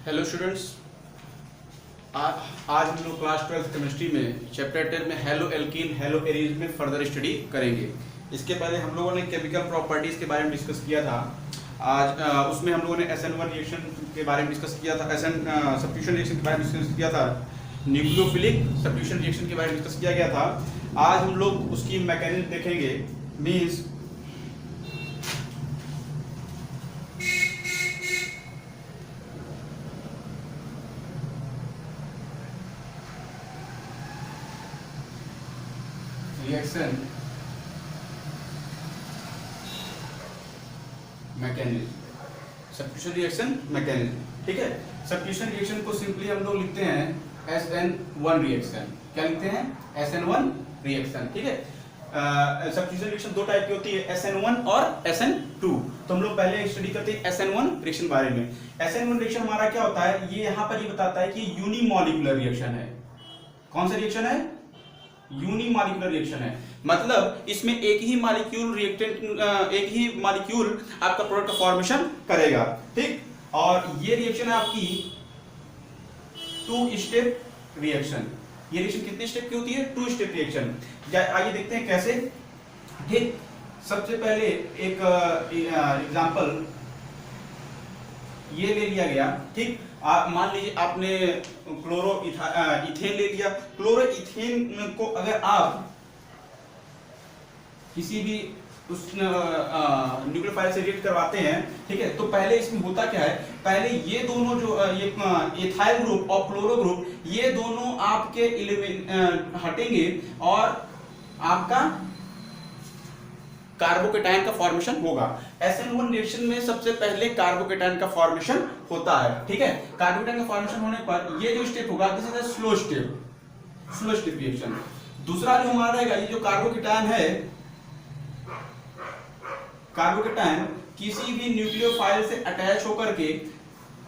Hello students, आज हम लोग क्लास 12 केमिस्ट्री में चैप्टर 10 में हेलो एल्कीन हेलो एरीज में फर्दर स्टडी करेंगे। इसके पहले हम लोगों ने केमिकल प्रॉपर्टीज के बारे में डिस्कस किया था। आज उसमें हम लोगों ने SN1 रिएक्शन के बारे में डिस्कस किया था, SN सब्स्टिट्यूशन रिएक्शन के बारे में डिस्कस किया था, न्यूक्लियोफिलिक सब्स्टिट्यूशन रिएक्शन के बारे में डिस्कस किया गया था। आज हम लोग उसकी मैकेनिज्म देखेंगे। Means reaction mechanism, substitution reaction mechanism. ठीक है, सब्स्टिट्यूशन रिएक्शन को सिंपली हम लोग लिखते हैं SN1 रिएक्शन। क्या लिखते हैं? SN1 reaction. ठीक है, सब्स्टिट्यूशन रिएक्शन दो टाइप की होती है, SN1 और SN2। तो हम लोग पहले स्टडी करते हैं SN1 रिएक्शन बारे में। SN1 रिएक्शन हमारा क्या होता है, ये यहाँ पर ही बताता है कि यूनिमॉलिक्यूलर रिएक्शन है। कौन सा रिएक्शन है? यूनिमॉलिक्यूलर रिएक्शन है। मतलब इसमें एक ही मॉलिक्यूल एक ही मॉलिक्यूल आपका प्रोडक्ट का फॉर्मेशन करेगा। ठीक, और ये रिएक्शन है आपकी 2 स्टेप रिएक्शन। ये रिएक्शन कितने स्टेप की होती है? 2 स्टेप रिएक्शन। आइए देखते हैं कैसे। ठीक, सबसे पहले एक एग्जांपल ये ले लिया गया। ठीक, मान लीजिए आपने इथेन ले लिया। क्लोरोइथेन को अगर आप किसी भी उस न्यूक्लियोफाइल से रिएक्ट करवाते हैं, ठीक है, तो पहले इसमें होता क्या है, पहले ये दोनों जो ये इथाइल ग्रुप और क्लोरो ग्रुप, ये दोनों आपके हटेंगे और आपका कार्बोकेटायन का फॉर्मेशन होगा। SN1 रिएक्शन में सबसे पहले कार्बोकेटायन का फॉर्मेशन होता है। ठीक है, कार्बोकेटायन का फॉर्मेशन होने पर ये जो स्टेप होगा this is slow step reaction. दूसरा जो हमारा रहेगा, ये जो कार्बोकेटायन है, कार्बोकेटायन किसी भी न्यूक्लियोफाइल से अटैच होकर के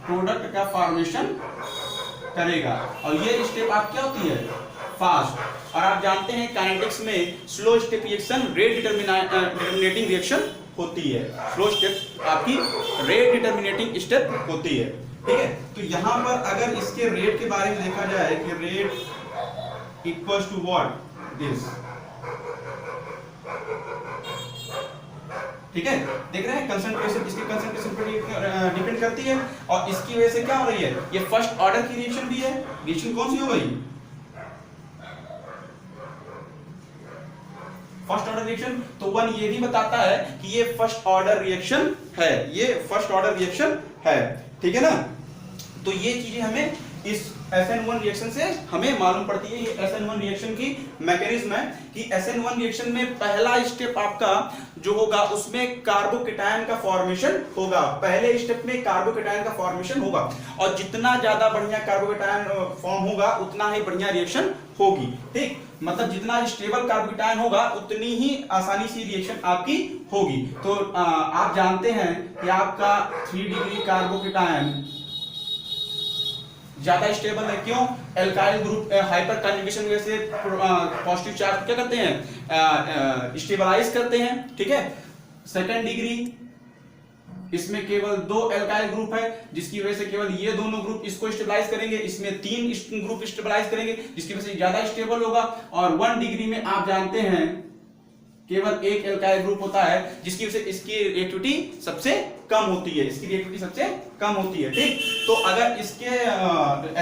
प्रोडक्ट का फॉर्मेशन करेगा। और ये स्टेप आप क्या होती है? फास्ट। और आप जानते हैं काइनेटिक्स में slow step reaction rate determining reaction होती है। स्लो स्टेप आपकी रेट डिटरमिनेटिंग स्टेप होती है। ठीक है, तो यहां पर अगर इसके रेट के बारे में देखा जाए कि rate equals to what this. ठीक है, देख रहे हैं कंसंट्रेशन, इसकी कंसंट्रेशन पर डिपेंड करती है। और इसकी वजह से क्या हो रही है, ये फर्स्ट ऑर्डर की रिएक्शन भी है। रिएक्शन कौन सी हो गई? First order reaction. तो 1 ये भी बताता है कि ये फर्स्ट ऑर्डर रिएक्शन है, ये फर्स्ट ऑर्डर रिएक्शन है। ठीक है ना, तो ये चीजें हमें इस SN1 रिएक्शन से हमें मालूम पड़ती है। ये SN1 रिएक्शन की मैकेनिज्म है कि SN1 रिएक्शन में पहला स्टेप आपका जो होगा उसमें कार्बोकेटायन का फॉर्मेशन होगा। पहले स्टेप में कार्बोकेटायन का फॉर्मेशन होगा, और जितना ज्यादा बढ़िया कार्बोकेटायन फॉर्म होगा उतना ही बढ़िया रिएक्शन होगी। ठीक, मतलब जितना स्टेबल कार्बोकेटायन होगा उतनी ही आसानी से रिएक्शन आपकी होगी। तो आप जानते हैं कि आपका 3 डिग्री कार्बोकेटायन ज्यादा स्टेबल है। क्यों? एल्काइल ग्रुप हाइपर कन्जुगेशन वजह से पॉजिटिव चार्ज क्या करते हैं? स्टेबलाइज करते हैं। ठीक है, सेकंड डिग्री इसमें केवल 2 एल्काइल ग्रुप है, जिसकी वजह से केवल ये दोनों ग्रुप इसको स्टेबलाइज करेंगे। इसमें 3 ग्रुप स्टेबलाइज करेंगे, जिसकी वजह से ज्यादा स्टेबल होगा। और 1 डिग्री में आप जानते हैं केवल एक एल्काइल ग्रुप होता है, जिसकी वजह से इसकी रिएक्टिविटी सबसे कम होती है। इसकी रिएक्टिविटी सबसे कम होती है। ठीक, तो अगर इसके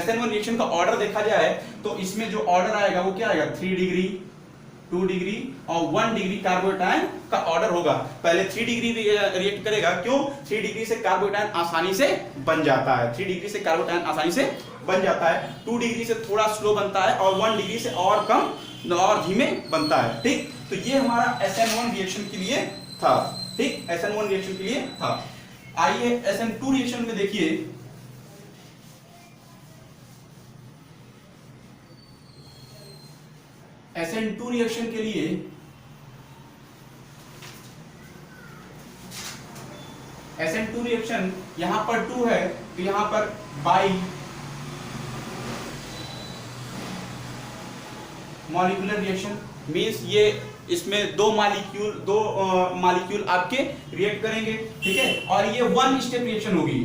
SN1 रिएक्शन का ऑर्डर देखा जाए तो इसमें जो ऑर्डर आएगा वो क्या आएगा? 3 डिग्री, 2 डिग्री और 1 डिग्री कार्बोकेटायन का ऑर्डर होगा। पहले 3 डिग्री रिएक्ट करेगा। क्यों? 3 डिग्री से कार्बोकेटायन आसानी से बन जाता है। 3 डिग्री से कार्बोकेटायन आसानी से बन जाता है। 2 डिग्री से थोड़ा स्लो बनता है और 1 डिग्री से और कम और धीमे बनता है। ठीक, तो ये हमारा SN1 रिएक्शन के लिए था। ठीक, SN1 रिएक्शन के लिए था। आइए SN2 रिएक्शन में देखिए। SN2 रिएक्शन के लिए SN2 रिएक्शन यहां पर 2 है, तो यहां पर बाई मॉलिक्यूलर रिएक्शन मींस ये इसमें दो मॉलिक्यूल आपके रिएक्ट करेंगे, ठीक है, और ये वन स्टेप रिएक्शन होगी।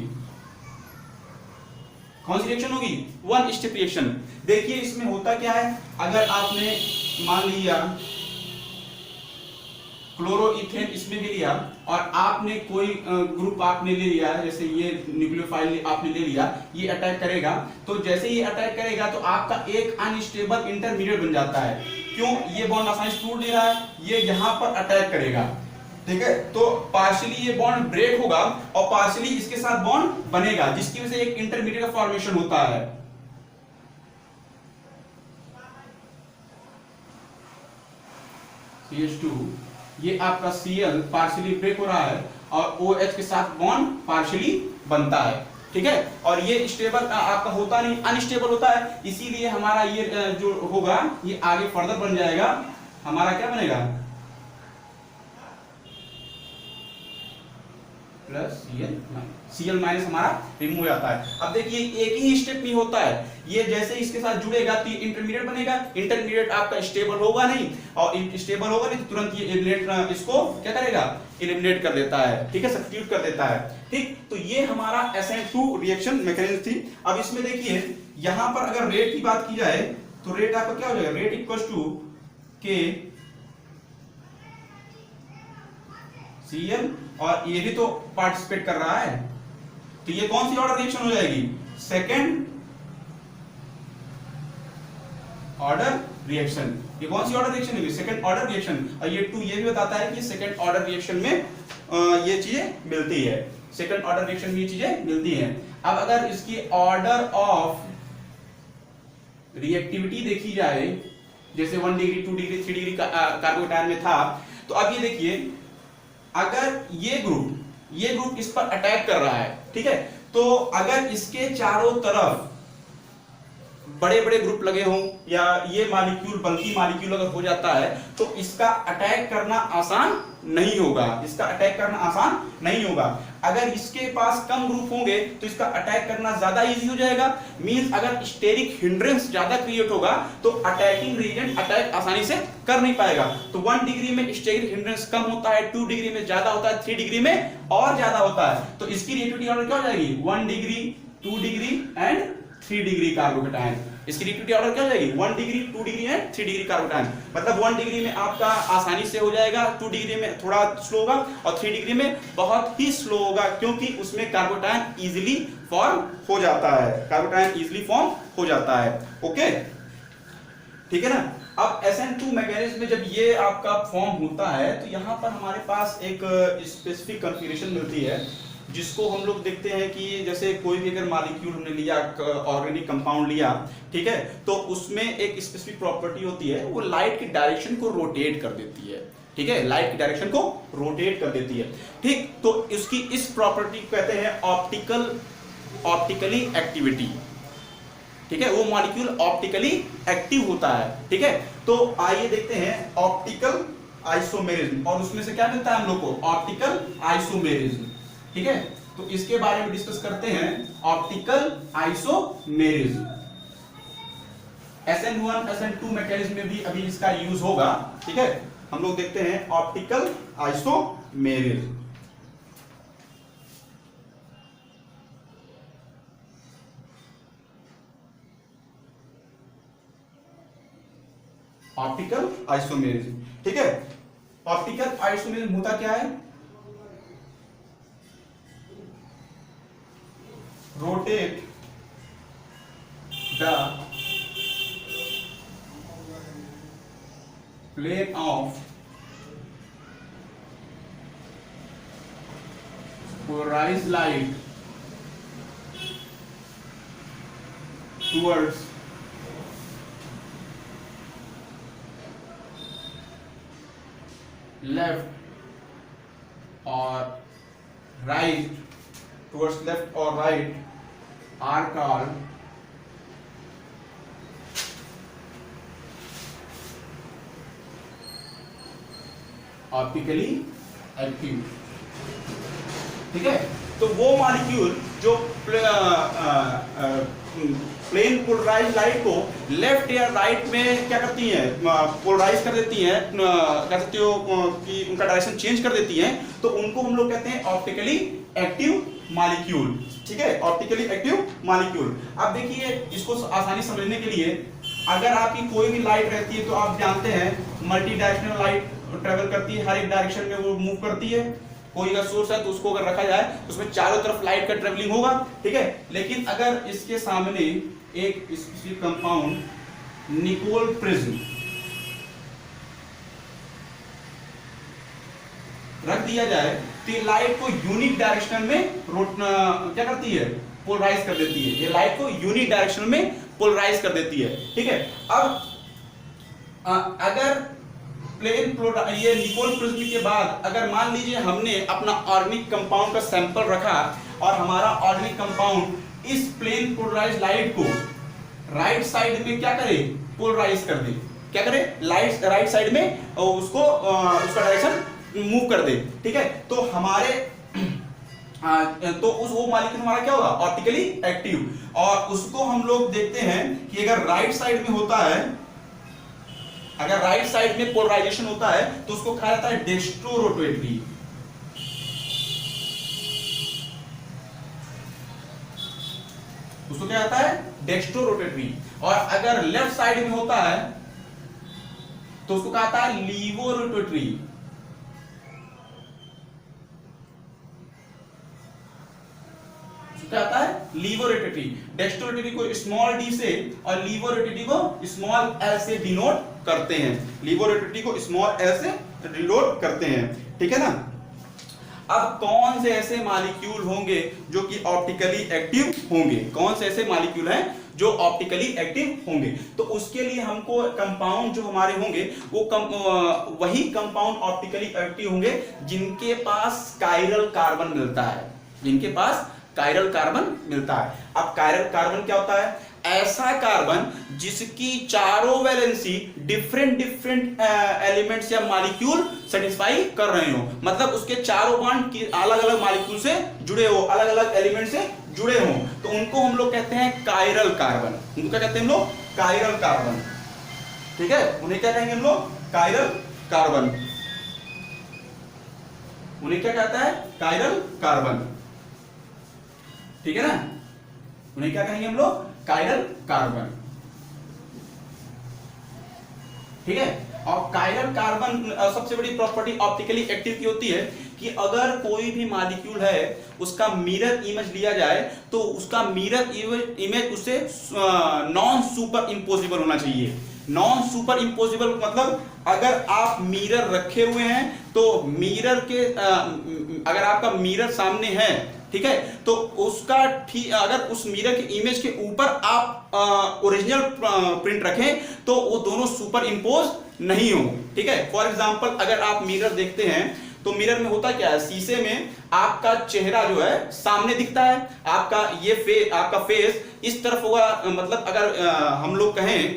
कौन सी रिएक्शन होगी? One step reaction. देखिए इसमें होता क्या है, अगर आपने मान लिया क्लोरोइथेन इसमें भी लिया और आपने कोई ग्रुप आपने ले लिया, जैसे ये न्यूक्लियोफाइल आपने ले लिया, ये अटैक करेगा, तो जैसे ये अटैक करेगा तो आपका एक अनस्टेबल इंटरमीडिएट बन जाता है। क्यों? ये बॉन्ड आसानी से टूट नहीं रहा है, ये यहां पर अटैक करेगा, ठीक है, तो पार्शियली ये बॉन्ड ब्रेक होगा और पार्शियली इसके साथ बॉन्ड बनेगा, जिसकी वजह से एक इंटरमीडिएट का फॉर्मेशन होता है। CH2, ये आपका Cl पार्शियली ब्रेक हो रहा है और OH के साथ बॉन्ड पार्शियली बनता है, ठीक है, और ये स्टेबल आपका होता नहीं, अनस्टेबल होता है, इसीलिए हमारा ये जो होगा ये आगे फर्दर बन जाएगा, हमारा क्या बनेगा? प्लस Cl माइनस हमारा रिमूव हो जाता है। अब देखिए एक ही स्टेप में होता है, ये जैसे इसके साथ जुड़ेगा तो इंटरमीडिएट बनेगा, इंटरमीडिएट आपका स्टेबल होगा नहीं, और स्टेबल होगा नहीं तो तुरंत ये एलिमिनेट इसको क्या करेगा? एलिमिनेट कर देता है, ठीक है, सब्स्टिट्यूट कर देता है, ठीक। तो ये हमारा SN2 रिएक्शन मैकेनिज्म थी। अब इसमें देखिए यहां पर अगर रेट की बात की जाए तो रेट आपका क्या हो जाएगा? Rate equals to K Cl, और ये भी तो पार्टिसिपेट कर रहा है, तो ये कौन सी ऑर्डर रिएक्शन हो जाएगी? Second order reaction. ये कौन सी ऑर्डर रिएक्शन होगी? Second order reaction. और ये 2 ये भी बताता है कि सेकेंड ऑर्डर रिएक्शन में ये चीजें मिलती है, सेकेंड ऑर्डर रिएक्शन में ये चीजें मिलती हैं। अब अगर इसकी ऑर्डर ऑफ रिएक्टिविटी देखी जाए, जैसे 1 डिग्री 2 डिग्री 3 डिग्री कार्बोकेटायन में था, तो अब ये देखिए अगर ये ग्रुप इस पर अटैक कर रहा है, ठीक है, तो अगर इसके चारों तरफ बड़े बड़े ग्रुप लगे हों या ये मॉलिक्यूल बल्कि मॉलिक्यूल अगर हो जाता है तो इसका अटैक करना आसान नहीं होगा, इसका अटैक करना आसान नहीं होगा। अगर इसके पास कम ग्रुप होंगे तो इसका अटैक करना ज्यादा इजी हो जाएगा, मींस अगर स्टेरिक हिंड्रेंस ज्यादा क्रिएट होगा तो अटैकिंग रीजन अटैक आसानी से कर नहीं पाएगा। तो 1 डिग्री में स्टेरिक हिंड्रेंस कम होता है, 2 डिग्री में ज्यादा होता है, 3 डिग्री में और ज्यादा होता है, तो इसकी रिएक्टिविटी ऑर्डर क्या हो जाएगी? 1 degree 2 degree and 3 degree carbocation. इसकी रिएक्टिविटी ऑर्डर क्या हो जाएगी? 1 degree 2 degree and 3 degree carbocation. मतलब 1 डिग्री में आपका आसानी से हो जाएगा, 2 डिग्री में थोड़ा स्लो होगा और 3 डिग्री में बहुत ही स्लो होगा, क्योंकि उसमें कार्बोकेटायन इजीली फॉर्म हो जाता है, कार्बोकेटायन इजीली फॉर्म हो जाता है। ओके, ठीक है ना। अब SN2 मैकेनिज्म में जब ये आपका फॉर्म होता है तो यहां पर हमारे पास एक स्पेसिफिक कॉन्फ़िगरेशन मिलती है, जिसको हम लोग देखते हैं कि जैसे कोई भी अगर मॉलिक्यूल हमने लिया, ऑर्गेनिक कंपाउंड लिया, ठीक है, तो उसमें एक स्पेसिफिक प्रॉपर्टी होती है, वो लाइट की डायरेक्शन को रोटेट कर देती है, ठीक है, लाइट की डायरेक्शन को रोटेट कर देती है, ठीक। तो इसकी इस प्रॉपर्टी को कहते हैं ऑप्टिकली एक्टिविटी, ठीक है, वो मॉलिक्यूल ऑप्टिकली एक्टिव होता है, ठीक है। तो आइए देखते हैं ऑप्टिकल आइसोमेरिज्म, और उसमें से क्या मिलता है हम लोग को? ऑप्टिकल आइसोमेरिज्म, ठीक है। तो इसके बारे में डिस्कस करते हैं, optical isomerism. SN1 SN2 mechanism में भी अभी इसका यूज होगा, ठीक है। हम लोग देखते हैं ऑप्टिकल आइसोमेरिज्म। ऑप्टिकल आइसोमेरिज्म, ठीक है। ऑप्टिकल आइसोमेरिज्म होता क्या है? Rotate the plane of polarized light towards left or right, towards left or right are called optically active, ठीक है। तो वो मॉलिक्यूल जो प्लेन पोलराइज लाइट को लेफ्ट या राइट में क्या करती हैं, पोलराइज कर देती हैं, कह सकते हो कि उनका डायरेक्शन चेंज कर देती हैं, तो उनको हम लोग कहते हैं ऑप्टिकली एक्टिव मॉलिक्यूल। ठीक है, ऑप्टिकली एक्टिव मॉलिक्यूल। अब देखिए इसको आसानी समझने के लिए, अगर आपकी कोई भी लाइट रहती है तो आप जानते हैं मल्टी डायरेक्शनल लाइट ट्रेवल करती है, हर एक डायरेक्शन में वो मूव करती है। कोई का सोर्स है तो उसको अगर रखा जाए तो उसमें चारों तरफ लाइट का ट्रेवलिंग होगा। ठीक है, लेकिन अगर इसके सामने एक स्पेसिफिक कंपाउंड निकोल प्रिज्म रख दिया जाए तो ये लाइट को यूनिक डायरेक्शन में क्या करती है, पोलराइज कर देती है। ये लाइट को यूनिक डायरेक्शन में पोलराइज कर देती है। ठीक है, अब अगर प्लेन ये निकोल प्रिज्म के बाद अगर मान लीजिए हमने अपना ऑर्गेनिक कंपाउंड का सैंपल रखा और हमारा ऑर्गेनिक कंपाउंड इस प्लेन पोलराइज लाइट को राइट साइड में क्या करे, पोलराइज कर दे, क्या करे, लाइट राइट साइड में उसको उसका डायरेक्शन मूव कर दे। ठीक है, तो हमारे तो उस वो मॉलिक्यूल हमारा क्या होगा, ऑप्टिकली एक्टिव। और उसको हम लोग देखते हैं कि अगर राइट साइड में होता है, अगर राइट साइड में पोलराइजेशन होता है तो उसको कहा जाता है डेक्स्ट्रोरोटेटरी। उसको क्या आता है, डेक्स्ट्रोरोटेटरी। और अगर लेफ्ट साइड में होता है तो उसको कहा जाता है लीवोरोटेटरी। क्या आता है, लीवोरोटेटरी। डेक्स्ट्रोरोटेटरी को स्मॉल डी से और लीवोरोटेटरी को स्मॉल एल से डिनोट करते हैं। लीवोरोटेटरी को स्मॉल एल से डिनोट करते हैं। ठीक है ना। अब कौन से ऐसे मॉलिक्यूल होंगे जो कि ऑप्टिकली एक्टिव होंगे, कौन से ऐसे मॉलिक्यूल हैं जो ऑप्टिकली एक्टिव होंगे, तो उसके लिए हमको कंपाउंड जो हमारे होंगे वो वही कंपाउंड ऑप्टिकली एक्टिव होंगे जिनके पास कायरल कार्बन मिलता है, जिनके पास कायरल कार्बन मिलता है। अब कायरल कार्बन क्या होता है, ऐसा कार्बन जिसकी चारों वैलेंसी डिफरेंट एलिमेंट्स या मॉलिक्यूल सेटिस्फाई कर रहे हो, मतलब उसके चारों बॉन्ड अलग अलग मॉलिक्यूल से जुड़े हो, अलग अलग एलिमेंट से जुड़े हो, तो उनको हम लोग कहते हैं कायरल कार्बन। उनको क्या कहते हैं हम लोग, कायरल कार्बन। ठीक है, उन्हें क्या कहेंगे हम लोग, कायरल कार्बन। उन्हें क्या कहता है, कायरल कार्बन। ठीक है ना, उन्हें क्या कहेंगे हम लोग, कायरल कार्बन। ठीक है, और कायरल कार्बन सबसे बड़ी प्रॉपर्टी ऑप्टिकली एक्टिव की होती है कि अगर कोई भी मॉलिक्यूल है उसका मिरर इमेज लिया जाए तो उसका मिरर इमेज उससे नॉन सुपर इम्पोजिबल होना चाहिए। नॉन सुपर इम्पोजिबल मतलब अगर आप मिरर रखे हुए हैं तो मिरर के अगर आपका मिरर सामने है, ठीक है, तो उसका अगर उस मिरर के इमेज के ऊपर आप ओरिजिनल प्रिंट रखें तो वो दोनों सुपर इम्पोज नहीं हो। ठीक है, फॉर एग्जांपल अगर आप मिरर देखते हैं तो मिरर में होता क्या है, शीशे में आपका चेहरा जो है सामने दिखता है, आपका फेस इस तरफ होगा। मतलब अगर हम लोग कहें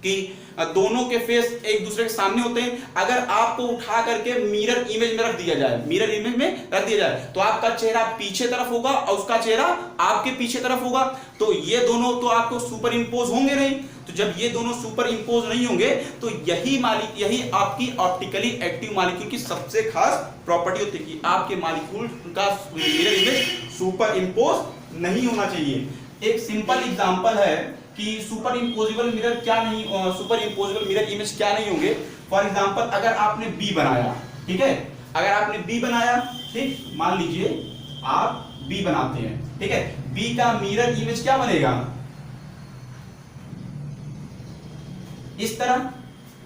कि दोनों के फेस एक दूसरे के सामने होते हैं, अगर आपको उठा करके मिरर इमेज में रख दिया जाए, मिरर इमेज में रख दिया जाए तो आपका चेहरा पीछे तरफ होगा और उसका चेहरा आपके पीछे तरफ होगा, तो ये दोनों तो आपको सुपर इंपोज होंगे नहीं। तो जब ये दोनों सुपर इंपोज नहीं होंगे तो यही आपकी ऑप्टिकली एक्टिव मॉलिक्यूल की सबसे खास प्रॉपर्टी होती है कि आपके मॉलिक्यूल का मिरर इमेज सुपर इंपोज नहीं होना चाहिए। एक सिंपल एग्जांपल है कि सुपर इम्पोजिबल मिरर क्या नहीं, सुपर इम्पोजिबल मिरर इमेज क्या नहीं होंगे। फॉर एग्जांपल अगर आपने बी बनाया, ठीक है, अगर आपने बी बनाया, ठीक, मान लीजिए आप बी बनाते हैं, ठीक है, बी का मिरर इमेज क्या बनेगा, इस तरह,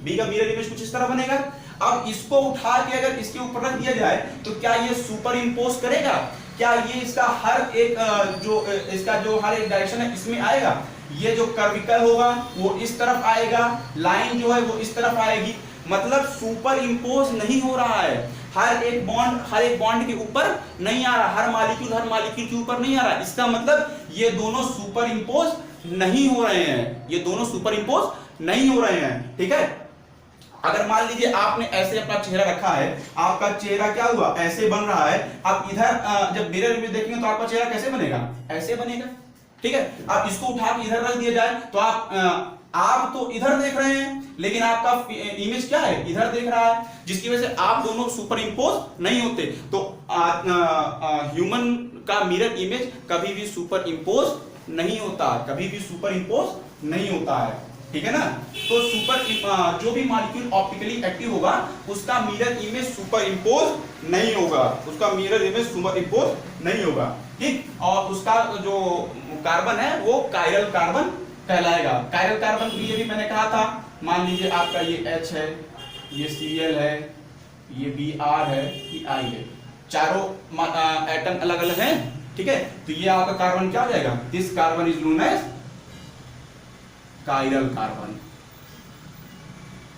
बी का मिरर इमेज कुछ इस तरह बनेगा। अब इसको उठा के अगर इसके ऊपर रख दिया जाए तो क्या ये सुपर इम्पोज करेगा, क्या ये इसका हर एक जो हर एक डायरेक्शन है इसमें आएगा, ये जो कर्विकल होगा वो इस तरफ आएगा, लाइन जो है वो इस तरफ आएगी, मतलब सुपर इंपोज नहीं हो रहा है। हर एक बॉन्ड के ऊपर नहीं आ रहा, हर मॉलिक्यूल के ऊपर नहीं आ रहा। इसका मतलब ये दोनों सुपर इंपोज नहीं हो रहे हैं, ये दोनों सुपर इंपोज नहीं हो रहे हैं। ठीक है, अगर मान लीजिए आपने ऐसे अपना चेहरा रखा है, आपका चेहरा क्या हुआ, ऐसे बन रहा है। आप इधर जब मिरर में देखेंगे तो आपका चेहरा कैसे बनेगा, ऐसे बनेगा, ठीक है। अब इसको उठा के इधर रख दिया जाए तो आप तो इधर देख रहे हैं लेकिन आपका इमेज क्या है, इधर देख रहा है, जिसकी वजह से आप दोनों सुपर इंपोज नहीं होते। तो ह्यूमन का मिरर इमेज कभी भी सुपर इंपोज नहीं होता, कभी भी सुपर इंपोज नहीं होता है, ठीक है ना। तो जो भी मॉलिक्यूल ऑप्टिकली एक्टिव होगा उसका मिरर इमेज सुपर इंपोज नहीं होगा, उसका मिरर इमेज सुपर इंपोज नहीं होगा, ठीक। और उसका जो कार्बन है वो कायरल कार्बन कहलाएगा। कायरल कार्बन के लिए भी मैंने कहा था, मान लीजिए आपका ये H है, ये Cl है, ये Br है, ये I है, चारों एटम अलग अलग हैं, ठीक है। तो ये आपका कार्बन क्या हो जाएगा, this carbon is known as chiral carbon.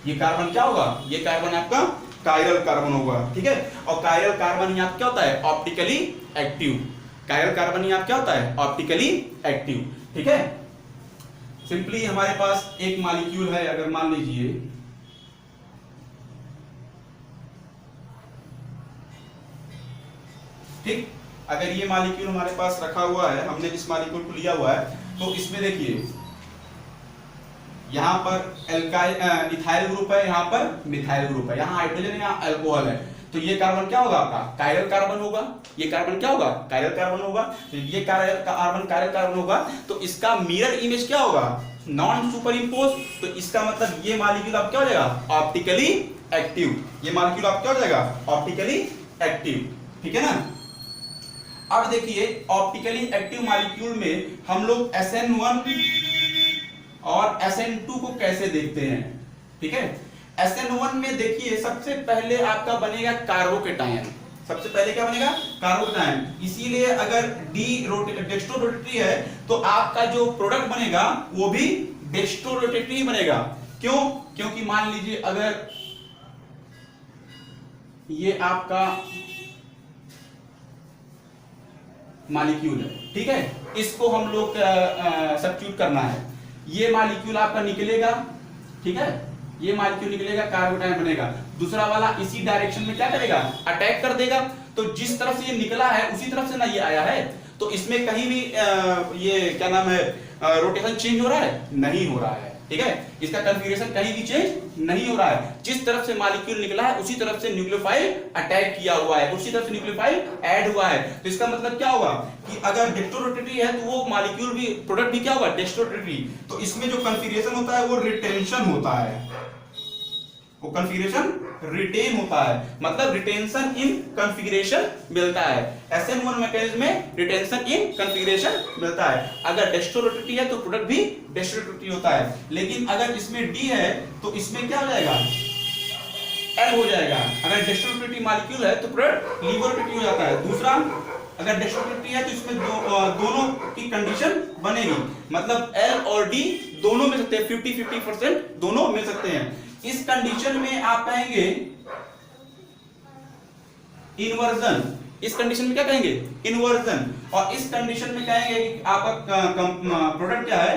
ये कार्बन क्या होगा, ये कार्बन आपका कायरल कार्बन होगा, ठीक है। और कायरल कार्बन ही आप क्या होता है, ऑप्टिकली एक्टिव। कायरल कार्बन ही आप क्या होता है, ऑप्टिकली एक्टिव, ठीक है। सिंपली हमारे पास एक मॉलिक्यूल है, अगर मान लीजिए ठीक, अगर ये मॉलिक्यूल हमारे पास रखा हुआ है, हमने इस मॉलिक्यूल को लिया हुआ है, तो इसमें देखिए यहां पर इथाइल ग्रुप है, यहां पर मिथाइल ग्रुप है, यहां हाइड्रोजन है, यहां अल्कोहल है। तो ये कार्बन क्या होगा आपका, कायरल कार्बन होगा। ये कार्बन क्या होगा, कायरल कार्बन होगा। तो ये कायरल कार्बन होगा, तो इसका मिरर इमेज क्या होगा, नॉन सुपर इंपोज। तो इसका मतलब ये मॉलिक्यूल आप क्या हो जाएगा, ऑप्टिकली एक्टिव। ये मॉलिक्यूल आप क्या हो जाएगा, ऑप्टिकली एक्टिव, ठीक है ना। अब देखिए ऑप्टिकली एक्टिव मॉलिक्यूल में हम लोग SN1 और SN2 को कैसे देखते हैं, ठीक है। SN1 में देखिए सबसे पहले आपका बनेगा कार्बोकेटायन। सबसे पहले क्या बनेगा, कार्बोकेटायन। इसीलिए अगर डेक्स्ट्रो रोटेटरी है तो आपका जो प्रोडक्ट बनेगा वो भी डेक्स्ट्रो रोटेटरी बनेगा। क्यों, क्योंकि मान लीजिए अगर ये आपका मॉलिक्यूल है, ठीक है, इसको हम लोग सब्स्टिट्यूट करना है, ये मॉलिक्यूल आपका निकलेगा, ठीक है, ये मॉलिक्यूल निकलेगा, कार्बोकेटायन बनेगा। दूसरा वाला इसी डायरेक्शन में क्या करेगा, अटैक कर देगा। तो जिस तरफ से ये निकला है उसी तरफ से ना ये आया है, तो इसमें कहीं भी ये क्या नाम है, रोटेशन चेंज हो रहा है, नहीं हो रहा है, ठीक है। इसका कॉन्फ़िगरेशन कहीं भी चेंज नहीं हो रहा है। जिस तरफ से मॉलिक्यूल निकला है उसी तरफ से न्यूक्लियोफाइल अटैक किया हुआ है, उसी तरफ से न्यूक्लियोफाइल ऐड हुआ है। तो इसका मतलब क्या होगा कि अगर डेक्स्ट्रोरोटेटरी है तो वो मॉलिक्यूल भी, प्रोडक्ट भी क्या होगा, डेक्स्ट्रोरोटेटरी। तो इसमें जो कॉन्फ़िगरेशन होता है वो रिटेंशन होता है, वो कॉन्फ़िगरेशन रिटेन होता है, मतलब रिटेंशन इन कॉन्फ़िगरेशन मिलता है। SN1 मैकेनिज्म में रिटेंशन इन कॉन्फ़िगरेशन मिलता है। अगर डेक्स्ट्रोरोटेटरी है तो प्रोडक्ट भी डेक्स्ट्रोरोटेटरी होता है। लेकिन अगर इसमें D है तो इसमें क्या हो जाएगा, L हो जाएगा। अगर डेक्स्ट्रोरोटेटरी मॉलिक्यूल है तो प्रोडक्ट लीवरोटेटरी हो जाता है। दूसरा, अगर डेक्स्ट्रोरोटेटरी है तो इसमें दोनों की कंडीशन बनेगी, मतलब L और D दोनों मिल सकते हैं, 50-50% दोनों मिल सकते हैं। इस कंडीशन में आप कहेंगे इन्वर्जन। इस कंडीशन में क्या कहेंगे, इन्वर्जन। और इस कंडीशन में कहेंगे कि आपका प्रोडक्ट क्या है,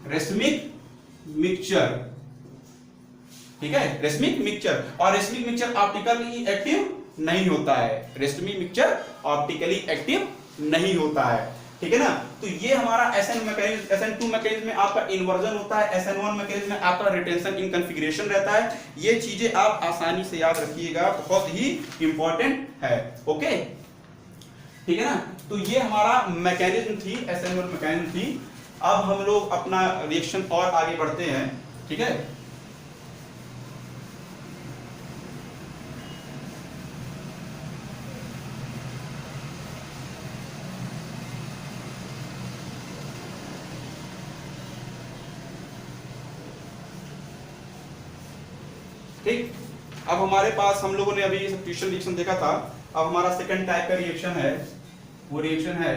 रेसमिक मिक्सचर, ठीक है, रेसमिक मिक्सचर। और रेसमिक मिक्सचर ऑप्टिकली एक्टिव नहीं होता है, रेसमिक मिक्सचर ऑप्टिकली एक्टिव नहीं होता है, ठीक है ना। तो ये हमारा SN2 मैकेनिज्म में आपका इन्वर्जन होता है, SN1 मैकेनिज्म में आपका रिटेंशन इन कॉन्फ़िगरेशन रहता है। ये चीजें आप आसानी से याद रखिएगा, बहुत ही इंपॉर्टेंट है, ओके, ठीक है ना। तो ये हमारा मैकेनिज्म थी, SN1 मैकेनिज्म थी। अब हम लोग अपना रिएक्शन और आगे बढ़ते हैं, ठीक है। ठीक, अब हमारे पास, हम लोगों ने अभी सब्स्टिट्यूशन रिएक्शन देखा था। अब हमारा सेकंड टाइप का रिएक्शन है, वो रिएक्शन है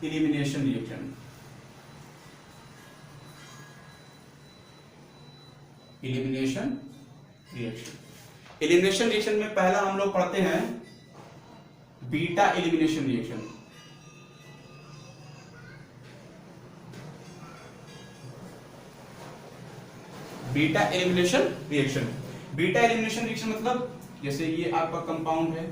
elimination reaction. Elimination reaction, elimination reaction में पहला हम लोग पढ़ते हैं beta elimination reaction. Beta elimination reaction, beta elimination reaction मतलब जैसे ये आपका कंपाउंड है,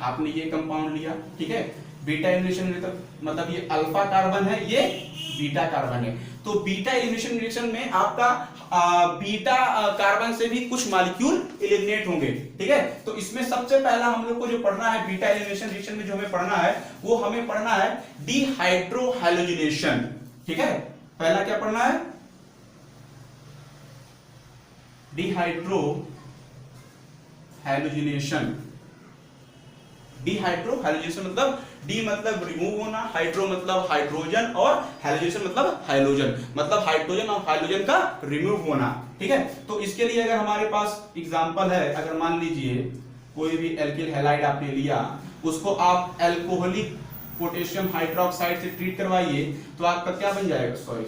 आपने ये कंपाउंड लिया, ठीक है। बीटा एलिमिनेशन मतलब ये अल्फा कार्बन है, ये बीटा कार्बन है। तो बीटा एलिमिनेशन रिएक्शन में आपका बीटा कार्बन से भी कुछ मॉलिक्यूल एलिमिनेट होंगे, ठीक है। तो इसमें सबसे पहला हम लोग को जो पढ़ना है बीटा एलिमिनेशन रिएक्शन में, जो हमें पढ़ना है वो हमें पढ़ना है डिहाइड्रोहैलोजिनेशन, ठीक है। पहला क्या पढ़ना है? डिहाइड्रोहैलोजिनेशन। डिहाइड्रोहैलोजिनेशन मतलब डी मतलब रिमूव होना, हाइड्रो मतलब हाइड्रोजन और हैलोजिनेशन मतलब हाइड्रोजन, मतलब हाइड्रोजन और हाइड्रोजन का रिमूव होना, ठीक है। तो इसके लिए अगर हमारे पास एग्जांपल है, अगर मान लीजिए कोई भी एल्किल हैलाइड आपने लिया, उसको आप एल्कोहलिक पोटेशियम हाइड्रोक्साइड से ट्रीट करवाइए, तो आपका क्या बन जाएगा? सॉरी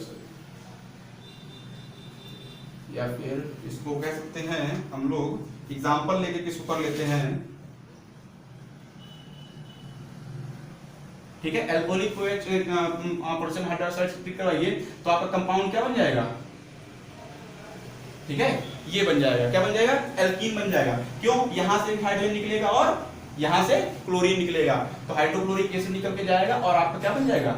या फिर इसको कह सकते हैं हम लोग एग्जांपल लेके किसको कर लेते हैं, ठीक है। एल्कोहलिक पोटेशियम हाइड्रोक्साइड से ट्रीट करवाइए तो आपका कंपाउंड क्या बन जाएगा? ठीक है, ये बन जाएगा, क्या बन जाएगा? एल्कीन बन जाएगा। क्यों? यहां से हाइड्रोजन निकलेगा और यहां से क्लोरीन निकलेगा, तो हाइड्रोक्लोरिक एसिड निकल के जाएगा और आपका क्या बन जाएगा?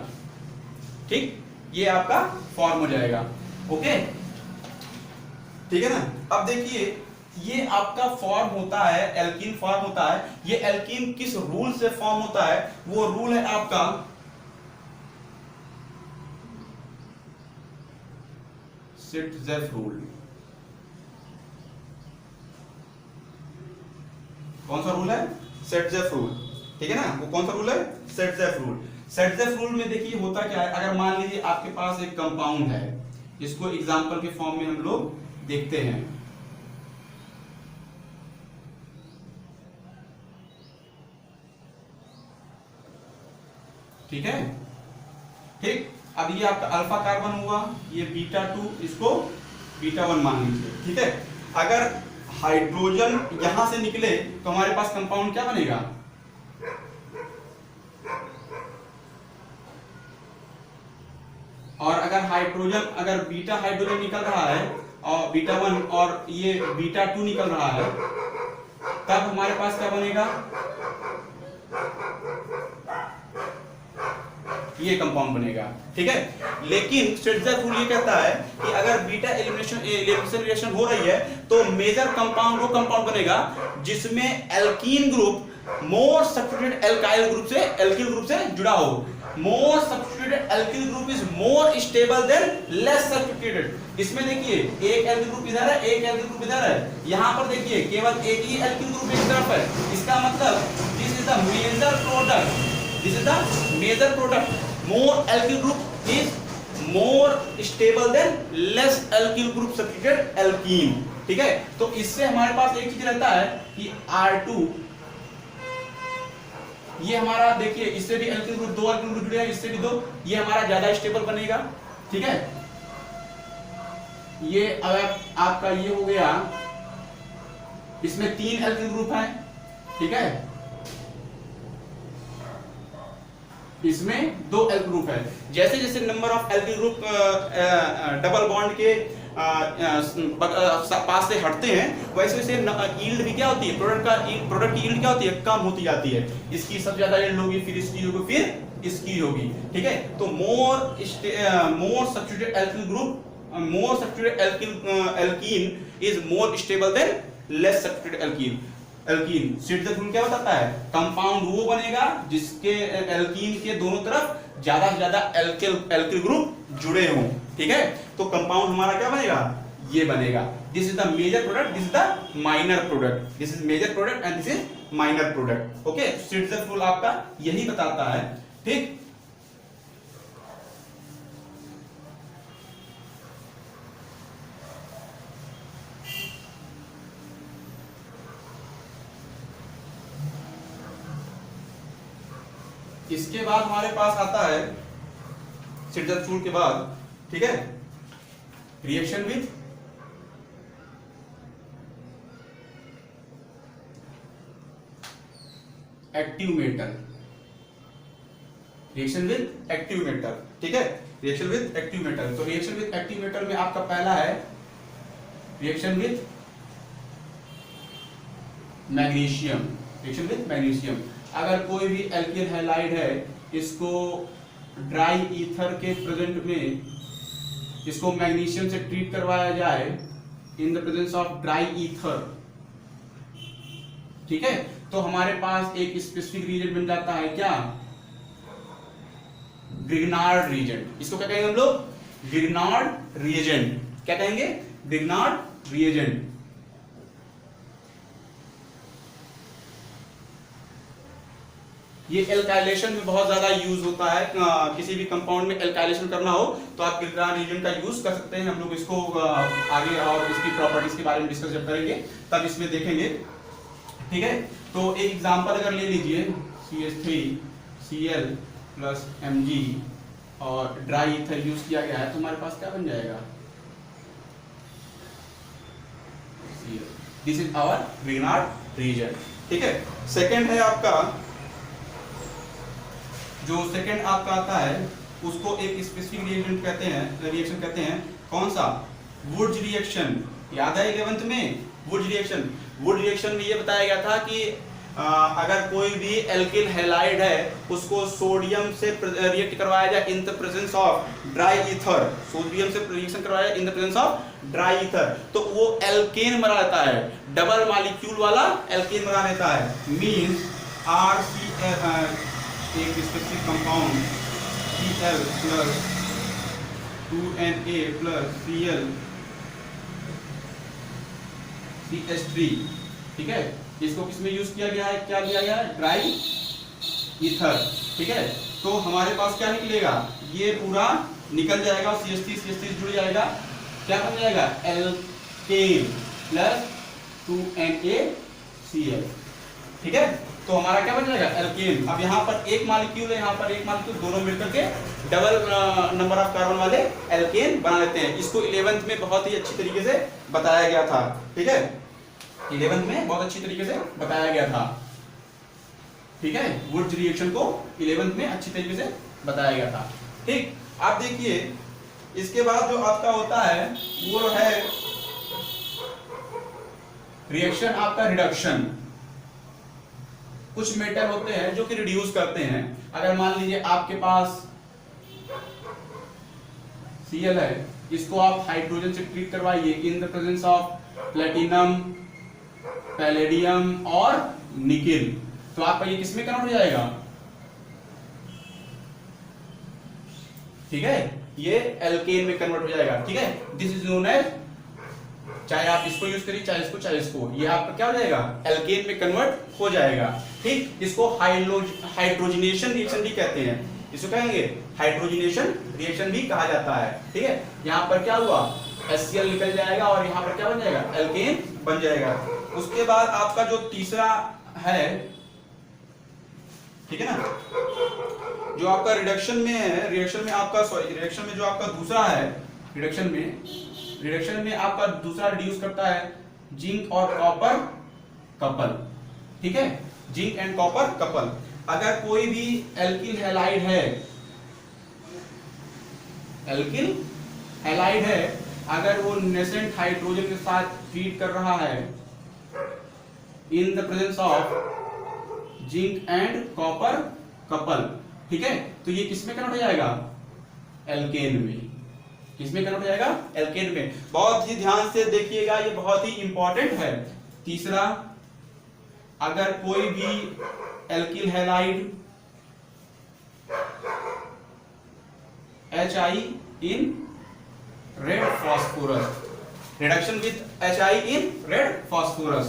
ठीक, ये आपका फॉर्म हो जाएगा। ओके, ठीक है ना। अब देखिए ये आपका फॉर्म होता है, एल्कीन फॉर्म होता है। ये एल्कीन किस रूल से फॉर्म होता है? वो रूल है आपका सिट्जेफ रूल। कौन सा रूल है? सिट्जेफ रूल, ठीक है ना। वो कौन सा रूल है? सिट्जेफ रूल। सिट्जेफ रूल में देखिए होता क्या है, अगर मान लीजिए आपके पास एक कंपाउंड है, इसको एग्जांपल के फॉर्म में हम लोग देखते हैं। ठीक है, ठीक। अब ये आपका अल्फा कार्बन हुआ, ये बीटा 2, इसको बीटा 1 मान लीजिए, ठीक है। अगर हाइड्रोजन यहां से निकले तो हमारे पास कंपाउंड क्या बनेगा? और अगर हाइड्रोजन, अगर बीटा हाइड्रोजन निकल रहा है और बीटा 1 और ये बीटा 2 निकल रहा है, तब हमारे पास क्या बनेगा? ये कंपाउंड बनेगा, ठीक है। लेकिन सिट्जेफ रूल ये कहता है कि अगर बीटा एलिमिनेशन रिएक्शन हो रही है तो मेजर कंपाउंड वो कंपाउंड बनेगा जिसमें alkene group more substituted alkyl group से, एल्किल ग्रुप से जुड़ा हो। मोर substituted alkyl group is more stable than less substituted. इसमें देखिए एक एल्किल ग्रुप इधर है, एक एल्किल ग्रुप इधर है। यहां पर देखिए केवल एक ही एल्किल ग्रुप एक तरफ है। इसका मतलब this is the major product, this is the major product. More alkyl group is more stable than less alkyl group substituted alkene, ठीक है। तो इससे हमारे पास एक चीज रहता है कि R2, ये हमारा देखिए इससे भी alkyl group, 2 alkyl group जुड़े हैं, इससे भी 2, ये हमारा ज्यादा स्टेबल बनेगा, ठीक है। ये अगर आपका ये हो गया, इसमें 3 alkyl group हैं, ठीक है, इसमें 2 एल्किल ग्रुप है। जैसे जैसे number of alkyl group double bond के पास से हटते हैं, वैसे वैसे यील्ड भी क्या होती है, प्रोडक्ट की यील्ड क्या होती है? कम होती जाती है। इसकी सबसे ज्यादा यील्ड होगी, फिर इसकी होगी, फिर इसकी होगी, ठीक है। तो more substituted alkyl group, more substituted alkene is more stable than less substituted alkene. Alkene Saytzeff rule क्या बताता है? कंपाउंड वो बनेगा जिसके एल्कीन के दोनों तरफ ज्यादा से ज्यादा एल्किल ग्रुप जुड़े हों, ठीक है। तो कंपाउंड हमारा क्या बनेगा? ये बनेगा। This is the major product, this is the minor product, this is major product and this is minor product. Okay, Saytzeff rule आपका यही बताता है, ठीक। इसके बाद हमारे पास आता है सिट्जेफ रूल के बाद, ठीक है, reaction with active metal. Reaction with active metal, ठीक है, रिएक्शन विद एक्टिव मेटल। तो रिएक्शन विद एक्टिव मेटल में आपका पहला है reaction with magnesium, reaction with magnesium. अगर कोई भी एल्किल हैलाइड है, इसको ड्राई ईथर के प्रेजेंट में इसको मैग्नीशियम से ट्रीट करवाया जाए in the presence of dry ether, ठीक है, तो हमारे पास एक स्पेसिफिक रीजन बन जाता है, क्या? Grignard reagent. इसको क्या कहेंगे हम लोग? Grignard reagent. क्या कहेंगे? Grignard reagent. ये एल्काइलेशन में बहुत ज्यादा यूज होता है। किसी भी कंपाउंड में एल्काइलेशन करना हो तो आप ग्रिग्नार्ड रिएजेंट का यूज कर सकते हैं। हम लोग इसको आगे और इसकी प्रॉपर्टीज के बारे में डिस्कस जब करेंगे तब इसमें देखेंगे, ठीक है। तो एक एग्जांपल अगर ले लीजिए, CH3Cl प्लस Mg और ड्राई ईथर यूज किया गया है, तो हमारे पास क्या बन जाएगा? This is our Grignard reagent, ठीक है। सेकेंड है आपका, जो सेकेंड आपका आता है उसको एक स्पेसिफिक रिएक्शन कहते हैं। कौन सा? Wurtz reaction. याद है 11th में वुड्स रिएक्शन? वुड रिएक्शन में ये बताया गया था कि अगर कोई भी एल्किल हैलाइड है उसको सोडियम से रिएक्ट करवाया जाए in the presence of dry ether, sodium से रिएक्शन करवाया जाए in the presence of dry ether, तो वो एल्केन बना लेता है, डबल मॉलिक्यूल वाला एल्केन बना लेता है। मींस RCl, एक specific compound Cl plus 2Na plus Cl CH3, ठीक है, इसको किसमें यूज किया गया है? क्या किया गया है? ड्राई ईथर, ठीक है। तो हमारे पास क्या निकलेगा? ये पूरा निकल जाएगा, CH3 जुड़ जाएगा, क्या बन जाएगा? एल्केन प्लस 2NaCl, ठीक है। तो हमारा क्या बन जाएगा? एल्केन। अब यहाँ पर एक मॉलिक्यूल है, यहाँ पर एक मॉलिक्यूल, दोनों मिलकर के डबल नंबर ऑफ कार्बन वाले एल्केन बना लेते हैं। इसको 11th में बहुत ही अच्छी तरीके से बताया गया था, ठीक है, 11th में बहुत अच्छी तरीके से बताया गया था, ठीक है। वुड्स रिएक्शन को 11th में अच्छी तरीके से बताया गया था, ठीक। आप देखिए इसके बाद जो आपका होता है वो है रिएक्शन आपका रिडक्शन। कुछ मेटल होते हैं जो कि रिड्यूस करते हैं। अगर मान लीजिए आपके पास Cl है, इसको आप हाइड्रोजन से ट्रीट करवाइए in the presence of platinum, palladium और निकेल, तो आपका ये किसमें कन्वर्ट हो जाएगा? ठीक है, ये एल्केन में कन्वर्ट हो जाएगा, ठीक है। दिस इज नोन एज, चाहे आप इसको यूज करिए चाहे इसको, ये आपका क्या हो जाएगा? एल्केन में कन्वर्ट हो जाएगा, ठीक। इसको हाइड्रोजनेशन रिएक्शन भी कहते हैं, इसको कहेंगे हाइड्रोजनेशन रिएक्शन भी कहा जाता है, ठीक है। यहाँ पर क्या हुआ? HCl निकल जाएगा और यहाँ पर क्या बन जाएगा? एल्केन बन जाएगा। उसके बाद आपका जो तीसरा है, ठीक है ना, जो आपका रिडक्शन में है, रिएक्शन में जो आपका दूसरा है, रिडक्शन में आपका दूसरा रिड्यूस करता है जिंक और कॉपर कपल, ठीक है, जिंक एंड कॉपर कपल। अगर कोई भी एल्किल हैलाइड है, अगर वो नेसेंट हाइड्रोजन के साथ ट्रीट कर रहा है in the presence of zinc and copper couple, ठीक है, तो ये किसमें कन्वर्ट हो जाएगा? एल्केन में। किसमें कन्वर्ट हो जाएगा? एल्केन में। बहुत ही ध्यान से देखिएगा, ये बहुत ही इंपॉर्टेंट है। तीसरा, अगर कोई भी alkyl halide HI in red phosphorus, reduction with HI in red phosphorus,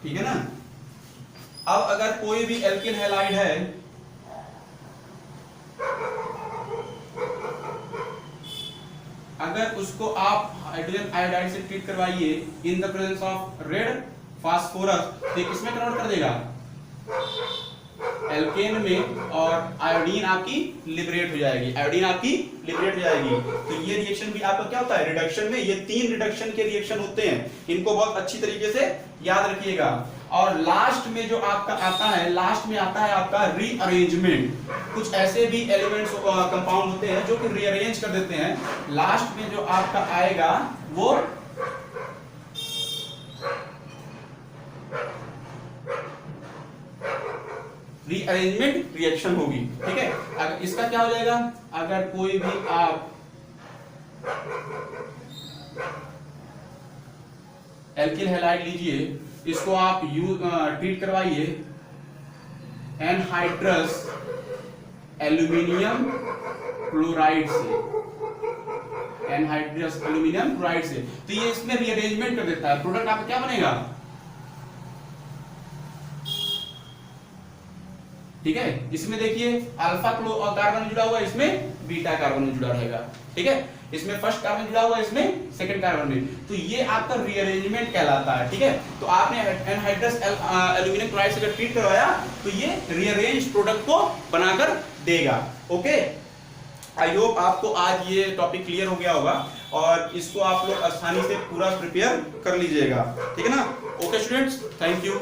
ठीक है ना। अब अगर कोई भी एल्किल हैलाइड है, अगर उसको आप हाइड्रोजन आयोडाइड से ट्रीट करवाइए in the presence of red phosphorus, तो किसमें कन्वर्ट कर देगा? एल्केन में, और आयोडीन आपकी लिबरेट हो जाएगी, तो ये रिएक्शन भी आपका क्या होता है? रिडक्शन में। ये 3 रिडक्शन के रिएक्शन होते हैं, इनको बहुत अच्छी तरीके से याद रखिएगा। और लास्ट में जो आपका आता है, आपका रीअरेंजमेंट। कुछ ऐसे भी एलिमेंट्स कंपाउंड होते हैं जो कि रीअरेंज कर देते हैं। लास्ट में जो आपका आएगा वो रीअरेंजमेंट रिएक्शन होगी, ठीक है। अगर इसका क्या हो जाएगा, अगर कोई भी आप एल्किल हैलाइड लीजिए, इसको आप ट्रीट करवाइए एनहाइड्रस एल्यूमिनियम क्लोराइड से, एनहाइड्रस एल्यूमिनियम क्लोराइड से, तो ये इसमें रीअरेंजमेंट कर देता है, प्रोडक्ट आपका क्या बनेगा, ठीक है। इसमें देखिए अल्फा कार्बन जुड़ा हुआ है, इसमें बीटा कार्बन जुड़ा रहेगा, ठीक है। इसमें फर्स्ट कार्बन जुड़ा हुआ है, इसमें सेकंड कार्बन में, तो ये आपका रीअरेंजमेंट कहलाता है, ठीक है। तो आपने एनहाइड्रस एल्यूमिनियम क्लोराइड से अगर ट्रीट करवाया तो ये रीअरेंज प्रोडक्ट को बनाकर देगा, ओके। आई होप आपको आज ये टॉपिक क्लियर हो गया होगा और इसको आप लोग आसानी से पूरा प्रिपेयर कर लीजिएगा, ठीक है ना। Okay students, thank you.